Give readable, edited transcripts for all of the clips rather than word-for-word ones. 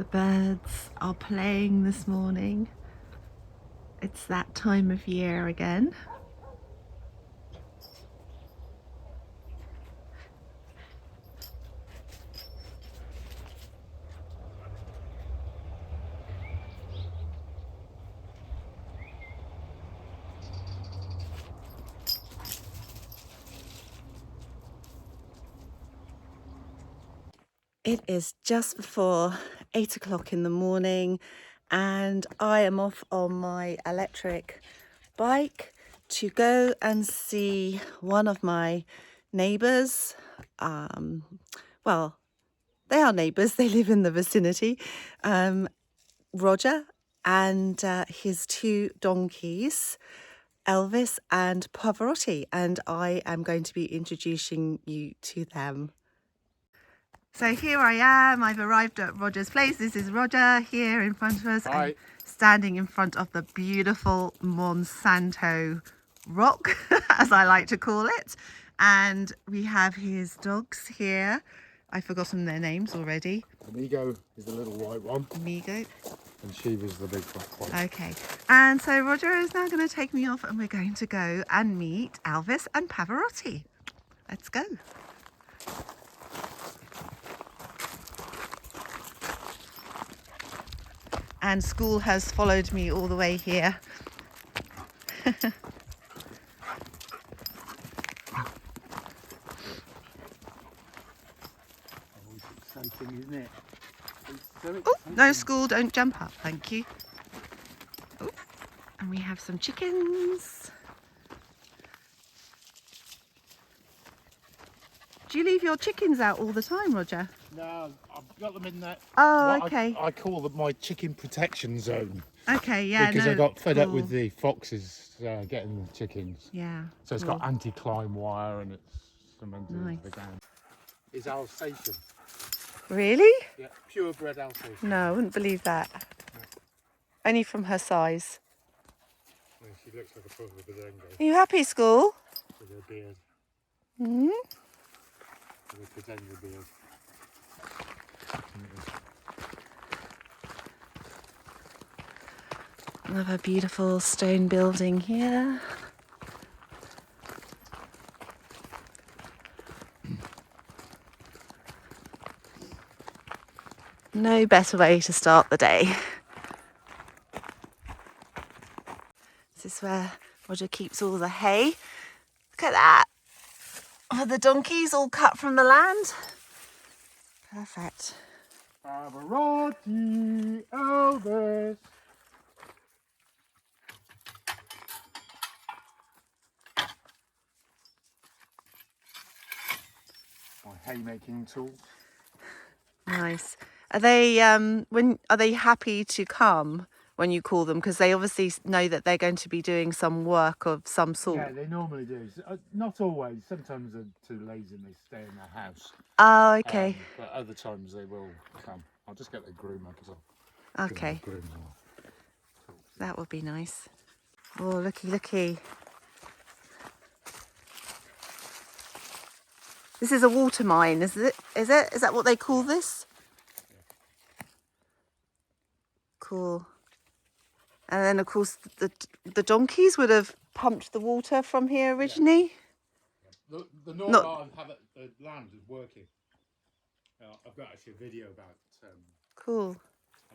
The birds are playing this morning. It's that time of year again. It is just before 8 o'clock in the morning and I am off on my electric bike to go and see one of my neighbours. Well, they are neighbours, they live in the vicinity. Roger and his two donkeys, Elvis and Pavarotti, and I am going to be introducing you to them. So here I am, I've arrived at Roger's place. This is Roger here in front of us. Hi. I'm standing in front of the beautiful Monsanto rock, as I like to call it. And we have his dogs here. I've forgotten their names already. Amigo is the little white one. Amigo. And she was the big one. Okay. And so Roger is now going to take me off and we're going to go and meet Elvis and Pavarotti. Let's go. And school has followed me all the way here. Always exciting, isn't it? Oh, no, school, don't jump up, thank you. Oh, and we have some chickens. Do you leave your chickens out all the time, Roger? No, I've got them in there. Oh, okay. I call them my chicken protection zone. Okay, yeah, Because no, I got fed up cool. with the foxes getting the chickens. Yeah. So it's got anti-climb wire and it's cemented into the ground. It's Alsatian. Really? Yeah, purebred Alsatian. No, I wouldn't believe that. No. Only from her size. Yeah, she looks like a proper badengo Are you happy, school? with her beard. Mm-hmm. With a badengo beard. Another beautiful stone building here. No better way to start the day. This is where Roger keeps all the hay. Look at that. Are the donkeys all cut from the land? Perfect. Pavarotti, Elvis. My haymaking tool. Nice. Are they are they happy to come when you call them? Because they obviously know that they're going to be doing some work of some sort. Yeah, they normally do. Not always. Sometimes they're too lazy and they stay in their house. Oh, okay. But other times they will come. I'll just get the groomer because I'll Okay. groom them. That would be nice. Oh, looky, looky. This is a water mine, is it? Is that what they call this? Cool. And then, of course, the donkeys would have pumped the water from here originally. Yeah. The Northern Ireland the land is working. I've got actually a video about Cool.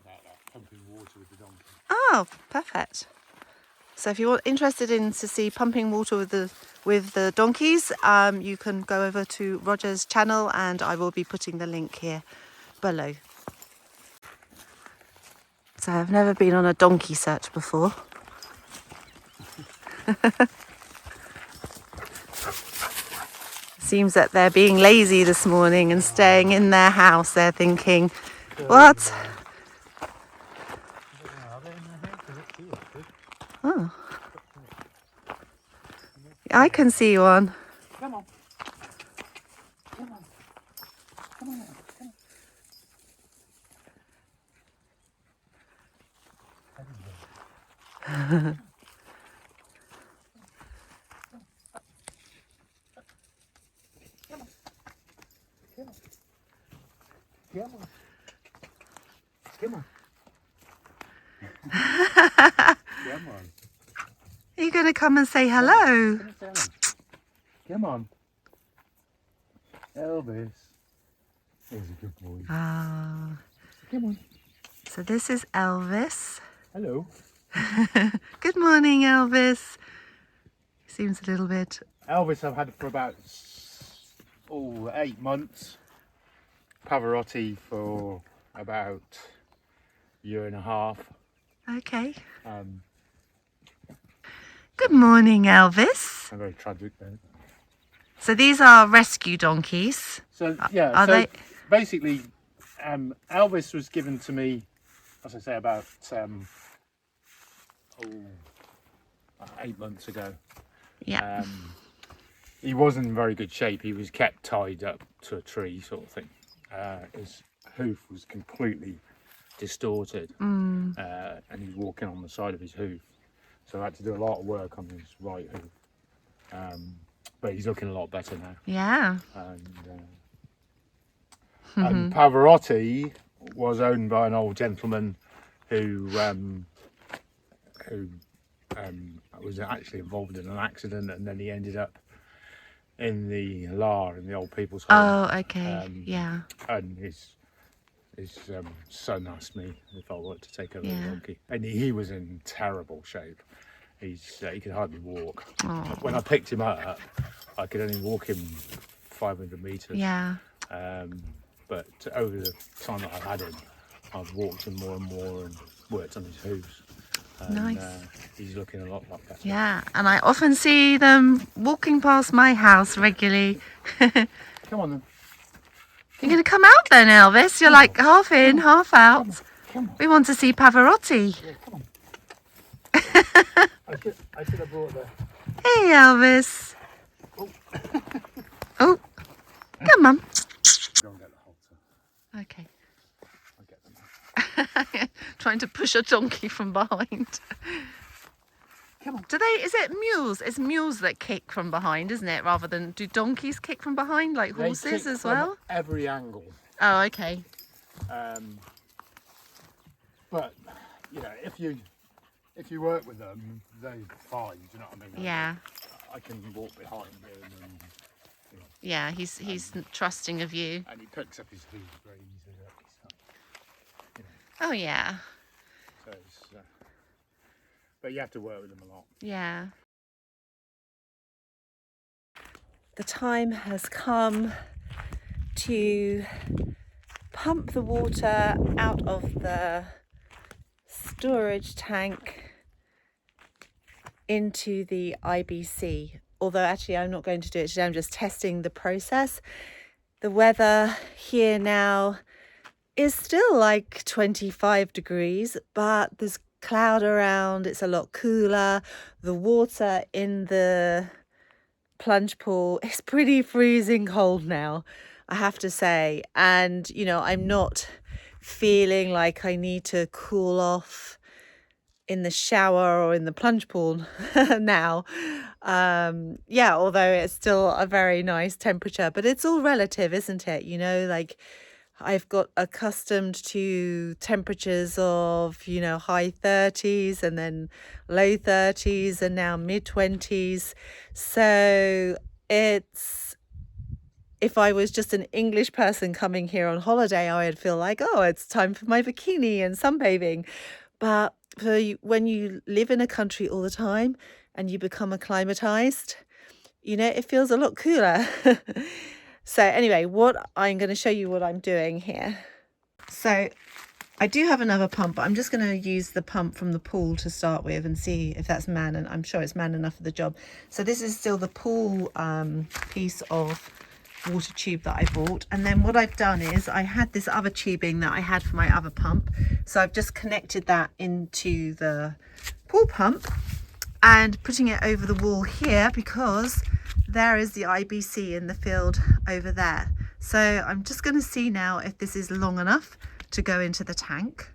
that pumping water with the donkey. Oh, perfect. So if you're interested in to see pumping water with the donkeys, you can go over to Roger's channel and I will be putting the link here below. So I've never been on a donkey search before. Seems that they're being lazy this morning and staying in their house. They're thinking, what? Oh. I can see one. Come on. Come on. Come on. Come on. Come on. Come on. Come on. Are you going to come and say hello? Come on. Elvis. He's a good boy. Ah. Come on. So this is Elvis. Hello. Good morning, Elvis. Seems a little bit... Elvis I've had for about 8 months. Pavarotti for about a year and a half. Okay. Good morning, Elvis. I'm very tragic then. So these are rescue donkeys. So yeah, Are they... basically Elvis was given to me, as I say, about 8 months ago. Yeah. He wasn't in very good shape. He was kept tied up to a tree sort of thing. His hoof was completely distorted, and he's walking on the side of his hoof. So I had to do a lot of work on his right hoof. But he's looking a lot better now. Yeah. And Pavarotti was owned by an old gentleman who was actually involved in an accident, and then he ended up in the in the old people's home. Oh, okay. Yeah. And his son asked me if I wanted to take over the Yeah. donkey, and he was in terrible shape. He could hardly walk. Oh. When I picked him up, I could only walk him 500 meters. Yeah. But over the time that I've had him, I've walked him more and more and worked on his hooves. And, Nice. He's looking a lot better. Yeah, and I often see them walking past my house regularly. Come on then. You're going to come out then, Elvis? You're like half in, half out. Come on. We want to see Pavarotti. Yeah, come on. I should have brought the... Hey, Elvis. Oh. Oh, come on. Go and get the halter. Okay. I'll get them. Trying to push a donkey from behind. Come on. Is it mules? It's mules that kick from behind, isn't it? Rather than, do donkeys kick from behind like They horses kick as from well? every angle. Oh, okay. But you know, if you work with them, they're fine. Do you know what I mean? Yeah. I can walk behind him, and you know, Yeah, he's trusting of you. and he picks up his hooves very easily. You know, Oh, yeah. so it's, but you have to work with them a lot. Yeah. The time has come to pump the water out of the storage tank into the IBC. Although actually I'm not going to do it today, I'm just testing the process. The weather here now is still like 25 degrees, but there's cloud around, it's a lot cooler. The water in the plunge pool is pretty freezing cold now, I have to say. And, you know, I'm not feeling like I need to cool off in the shower or in the plunge pool now. Yeah, although it's still a very nice temperature, but it's all relative, isn't it? You know, like I've got accustomed to temperatures of, you know, high 30s and then low 30s and now mid 20s. So it's, if I was just an English person coming here on holiday, I would feel like, oh, it's time for my bikini and sunbathing. But when you live in a country all the time and you become acclimatized, you know, it feels a lot cooler. So anyway, I'm going to show you what I'm doing here. So I do have another pump, but I'm just going to use the pump from the pool to start with and see if that's man, and I'm sure it's man enough for the job. So this is still the pool piece of water tube that I bought, and then what I've done is I had this other tubing that I had for my other pump, so I've just connected that into the pool pump and putting it over the wall here because there is the IBC in the field over there. So I'm just going to see now if this is long enough to go into the tank.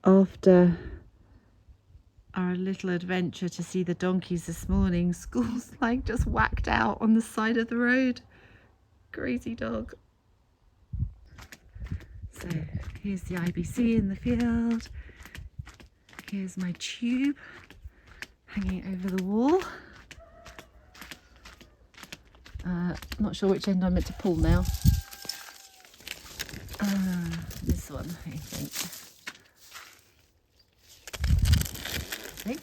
After our little adventure to see the donkeys this morning, School's like just whacked out on the side of the road. Crazy dog. So here's the IBC in the field. Here's my tube hanging over the wall. Not sure which end I'm meant to pull now. This one, I think. See?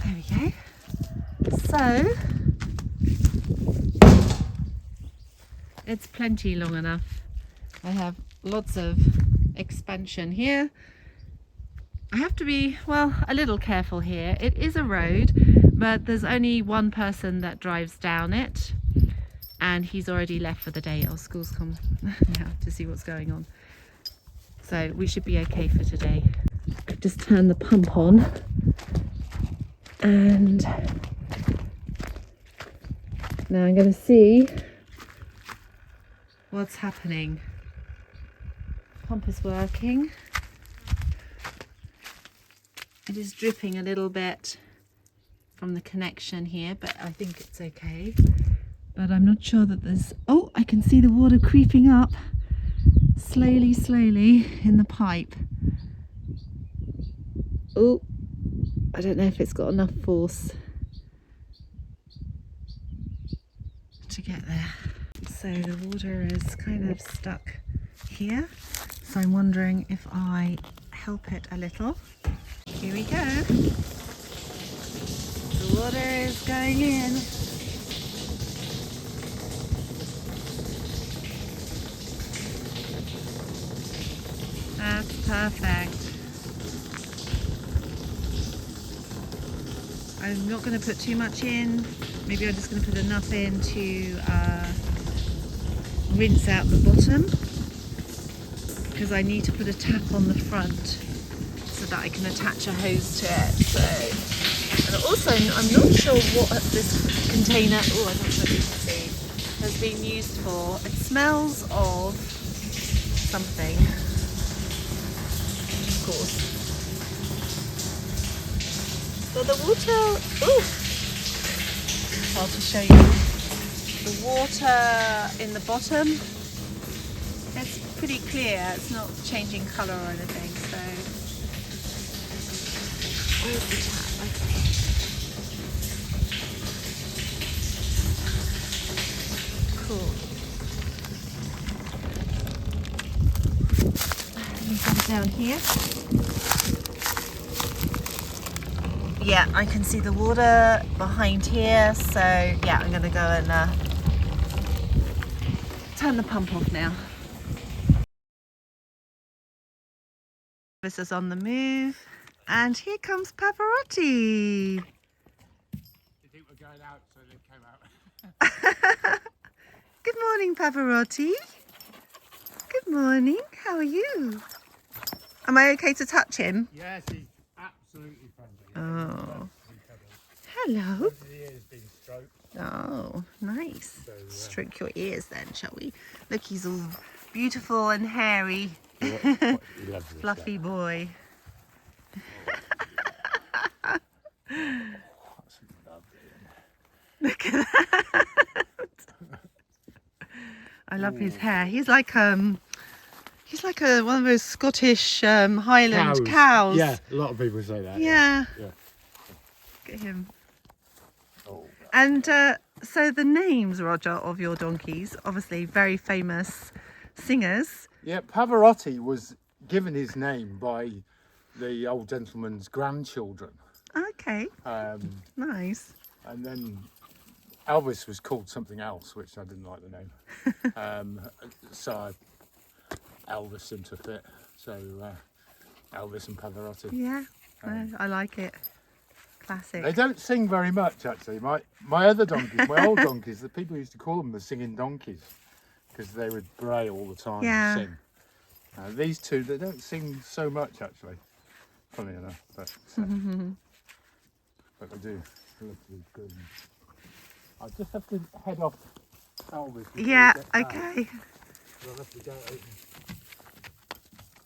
There we go. So it's plenty long enough. I have lots of expansion here. I have to be, well, a little careful here. It is a road, but there's only one person that drives down it, and he's already left for the day. Our school's come now to see what's going on. So we should be okay for today. Just turn the pump on, and now I'm going to see what's happening. Pump is working. It is dripping a little bit from the connection here, but I think it's okay. But I'm not sure that there's... Oh, I can see the water creeping up slowly, slowly in the pipe. Oh, I don't know if it's got enough force to get there. So the water is kind of stuck here. So I'm wondering if I help it a little. Here we go. The water is going in. That's perfect. I'm not going to put too much in. Maybe I'm just going to put enough in to rinse out the bottom, because I need to put a tap on the front so that I can attach a hose to it. So, and also I'm not sure what this container, oh, I'm not sure if you can see, has been used for. It smells of something, of course. So the water, ooh, I'll just show you. The water in the bottom, it's pretty clear, it's not changing colour or anything, so where's the tap? Okay. Cool. Let me put it down here. Yeah, I can see the water behind here, so yeah, I'm going to go and turn the pump off now. This is on the move, and here comes Pavarotti. You think we're going out, so they came out. Good morning, Pavarotti. Good morning. How are you? Am I okay to touch him? Yes, he's absolutely friendly. Oh. Hello. His ear's been stroked. Oh, nice. So, Stroke your ears then, shall we? Look, he's all beautiful and hairy. he loves this Fluffy guy. boy. That's lovely. Look at that. I love his hair. He's like one of those Scottish Highland cows. Yeah, a lot of people say that. Yeah. Yeah. Look at him. Oh, And so the names, Roger, of your donkeys, obviously very famous singers. yeah, Pavarotti was given his name by the old gentleman's grandchildren. Okay, nice. And then Elvis was called something else, which I didn't like the name. So Elvis seemed to fit. So Elvis and Pavarotti. Yeah, I like it. Classic. They don't sing very much, actually. My other donkeys, my old donkeys, the people used to call them the singing donkeys because they would bray all the time Yeah. and sing. These two, they don't sing so much, actually. Funny enough, but they do. They look really good. I just have to head off Elvis. Yeah, okay. I'll have to go open.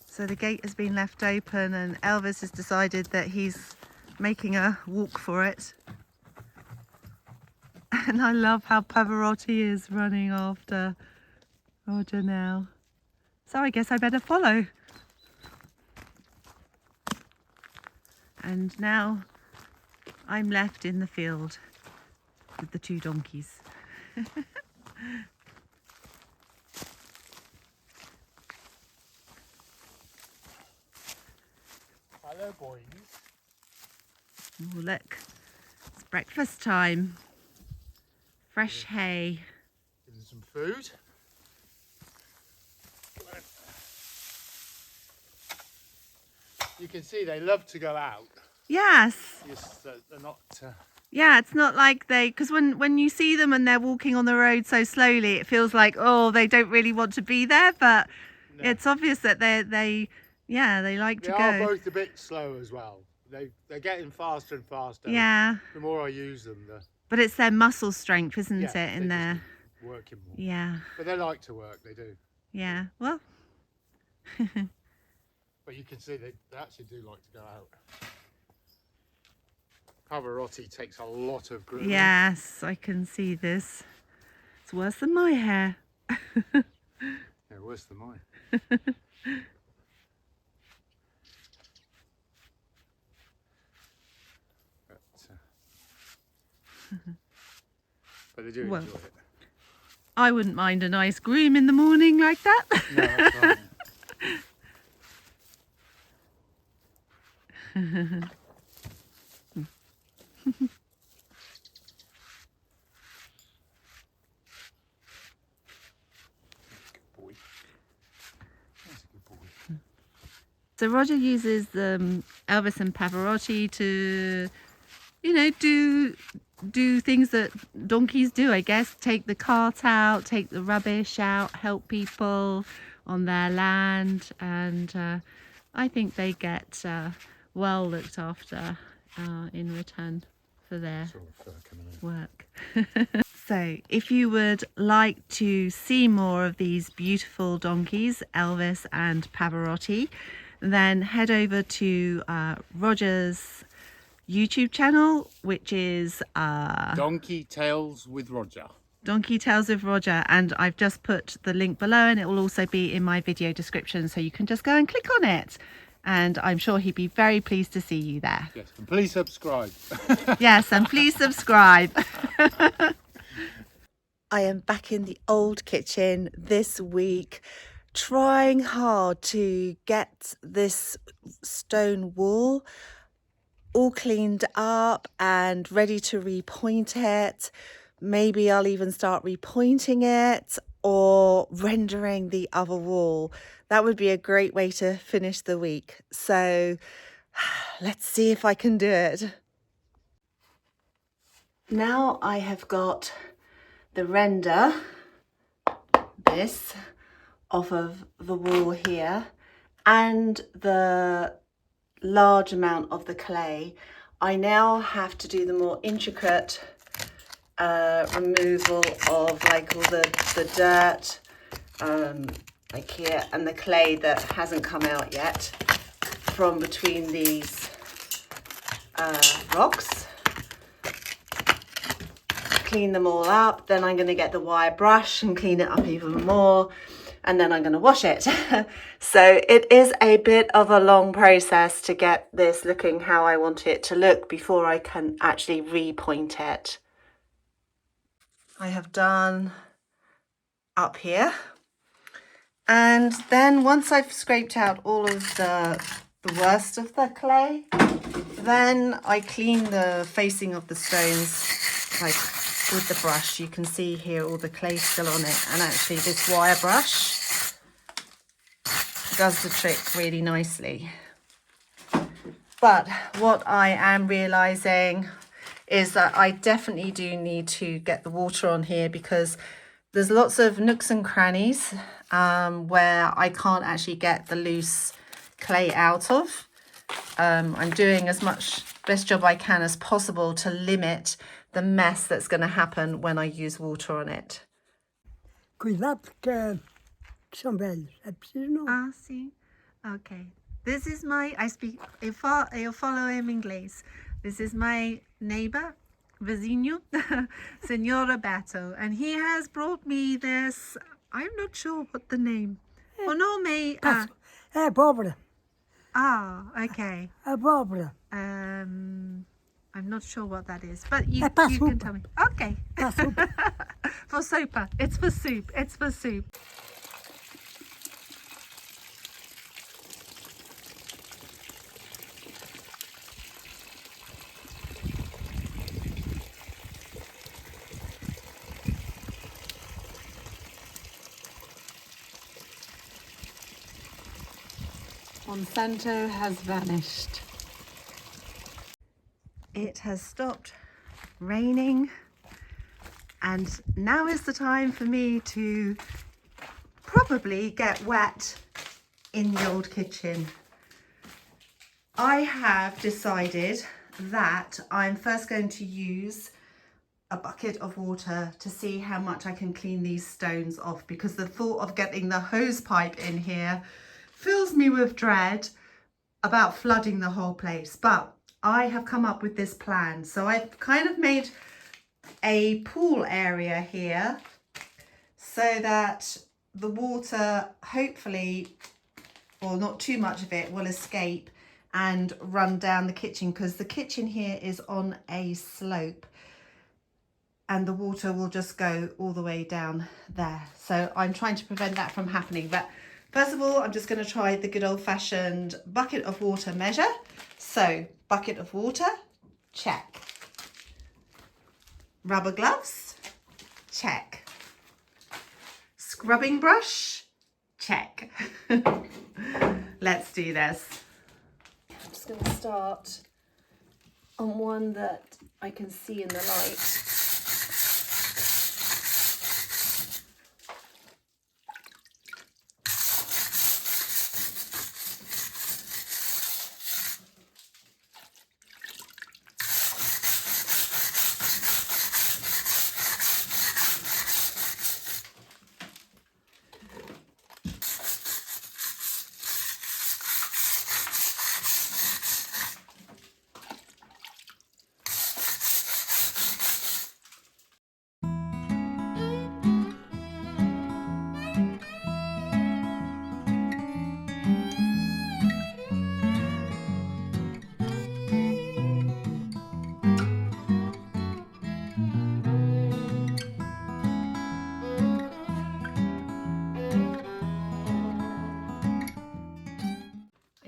So the gate has been left open and Elvis has decided that he's making a walk for it. And I love how Pavarotti is running after Roger now. So I guess I better follow. And now I'm left in the field with the two donkeys. Hello, boys. Oh, look, it's breakfast time. Fresh hay. Give them some food. You can see they love to go out. Yes. Yes, they're not. Yeah, it's not like because when you see them and they're walking on the road so slowly, it feels like, oh, they don't really want to be there, but No. it's obvious that they like to They go. are both a bit slow as well. They're getting faster and faster. Yeah. The more I use them, But it's their muscle strength, isn't yeah, it, in there? Working more. Yeah. But they like to work, they do. Yeah. Well. But you can see they actually do like to go out. Pavarotti takes a lot of grooming. Yes, I can see this. It's worse than my hair. Yeah, worse than mine. But they do enjoy it. I wouldn't mind a nice groom in the morning like that. No, that's right. Good boy. That's a good boy. So Roger uses Elvis and Pavarotti to, do things that donkeys do, I guess. Take the cart out, take the rubbish out, help people on their land, and I think they get well looked after in return for their work. So if you would like to see more of these beautiful donkeys, Elvis and Pavarotti, then head over to Roger's YouTube channel, which is Donkey Tales with Roger. Donkey Tales with Roger, and I've just put the link below, and it will also be in my video description, so you can just go and click on it, and I'm sure he'd be very pleased to see you there. Yes, and please subscribe. Yes, and please subscribe. I am back in the old kitchen this week, trying hard to get this stone wall all cleaned up and ready to repoint it. Maybe I'll even start repointing it or rendering the other wall. That would be a great way to finish the week. So let's see if I can do it. Now I have got the render, this, off of the wall here, and the large amount of the clay. I now have to do the more intricate removal of like all the dirt like here, and the clay that hasn't come out yet from between these rocks. Clean them all up, then I'm going to get the wire brush and clean it up even more, and then I'm going to wash it. So it is a bit of a long process to get this looking how I want it to look before I can actually repoint it. I have done up here, and then once I've scraped out all of the worst of the clay, then I clean the facing of the stones like with the brush. You can see here all the clay still on it, and actually this wire brush does the trick really nicely. But what I am realizing is that I definitely do need to get the water on here, because there's lots of nooks and crannies where I can't actually get the loose clay out of. I'm doing as much best job I can as possible to limit the mess that's going to happen when I use water on it. Cuidado porque são velhos, é preciso não. Ah, sim. Okay. This is my, eu falo em inglês. This is my neighbour, Vizinho, Senor Roberto, and he has brought me this. I'm not sure what the name. Oh no, me. Abóbora. Okay. Abóbora. I'm not sure what that is, but you para can sopa. tell me. Okay. Para sopa. For sopa. It's for soup. It's for soup. Monsanto has vanished. It has stopped raining, and now is the time for me to probably get wet in the old kitchen. I have decided that I'm first going to use a bucket of water to see how much I can clean these stones off, because the thought of getting the hose pipe in here fills me with dread about flooding the whole place. But I have come up with this plan. So I've kind of made a pool area here so that the water, hopefully, or not too much of it, will escape and run down the kitchen, because the kitchen here is on a slope and the water will just go all the way down there. So I'm trying to prevent that from happening. But first of all, I'm just going to try the good old-fashioned bucket of water measure. So bucket of water, check. Rubber gloves, check. Scrubbing brush, check. Let's do this. I'm just going to start on one that I can see in the light.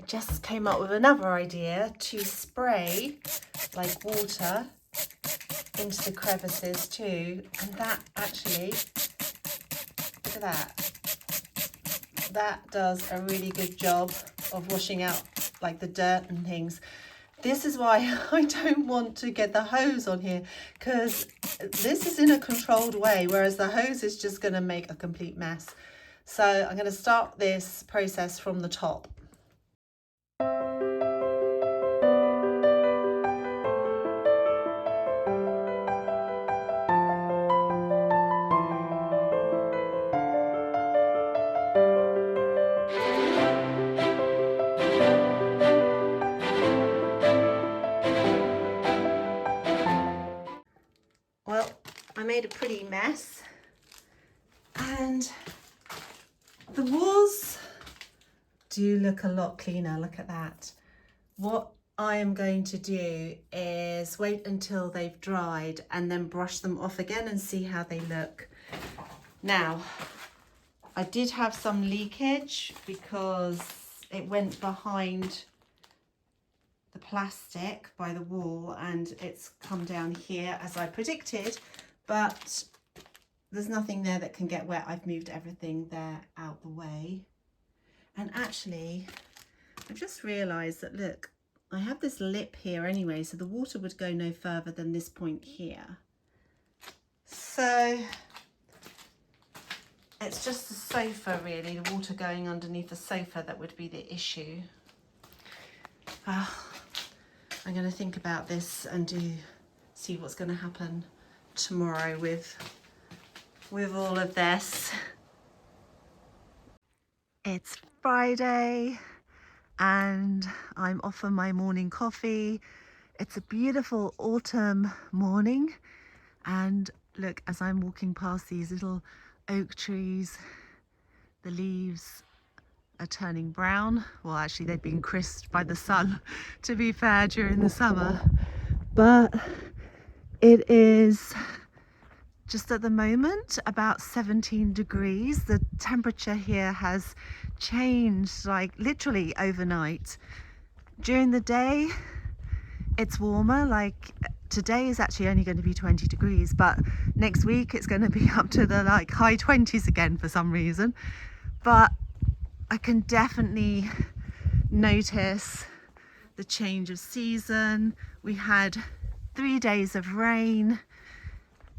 Just came up with another idea to spray like water into the crevices too, and that actually, look at that, that does a really good job of washing out like the dirt and things. This is why I don't want to get the hose on here, because this is in a controlled way, whereas the hose is just going to make a complete mess. So I'm going to start this process from the top. Well, I made a pretty mess, and the walls do look a lot cleaner. Look at that. What I am going to do is wait until they've dried and then brush them off again and see how they look. Now, I did have some leakage because it went behind the plastic by the wall and it's come down here as I predicted, but there's nothing there that can get wet. I've moved everything there out the way. And actually, I've just realised that, look, I have this lip here anyway, so the water would go no further than this point here. So it's just the sofa really, the water going underneath the sofa that would be the issue. I'm going to think about this and see what's going to happen tomorrow with all of this. It's Friday and I'm off for my morning coffee. It's a beautiful autumn morning, and look, as I'm walking past these little oak trees, the leaves are turning brown. Well, actually they've been crisped by the sun, to be fair, during the summer. But it is just at the moment about 17 degrees. The temperature here has changed like literally overnight. During the day it's warmer, like today is actually only going to be 20 degrees, but next week it's going to be up to the like high 20s again for some reason. But I can definitely notice the change of season. We had 3 days of rain,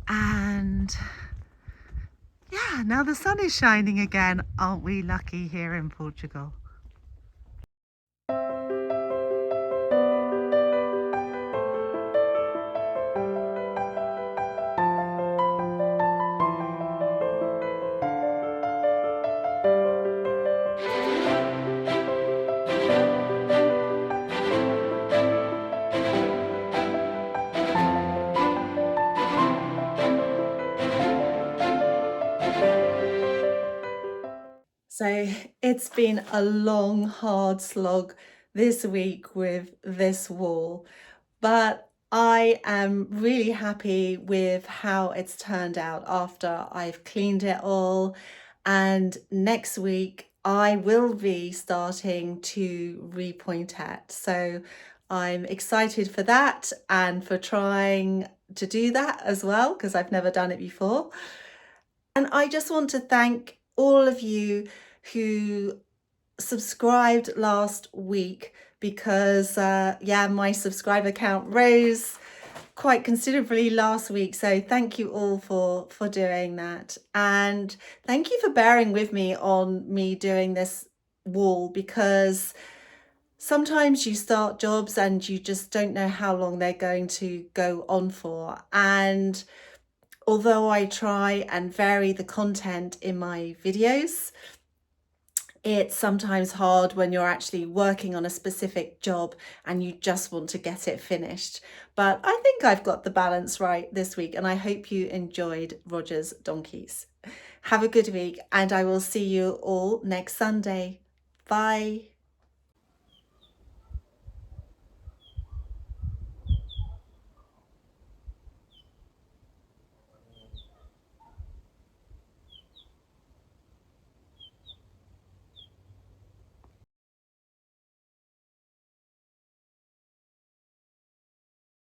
and yeah, now the sun is shining again. Aren't we lucky here in Portugal? So it's been a long, hard slog this week with this wall, but I am really happy with how it's turned out after I've cleaned it all. And next week I will be starting to repoint it. So I'm excited for that and for trying to do that as well, because I've never done it before. And I just want to thank all of you who subscribed last week, because yeah, my subscriber count rose quite considerably last week. So thank you all for doing that, and thank you for bearing with me on me doing this wall, because sometimes you start jobs and you just don't know how long they're going to go on for. And although I try and vary the content in my videos, it's sometimes hard when you're actually working on a specific job and you just want to get it finished. But I think I've got the balance right this week, and I hope you enjoyed Roger's Donkeys. Have a good week, and I will see you all next Sunday. Bye.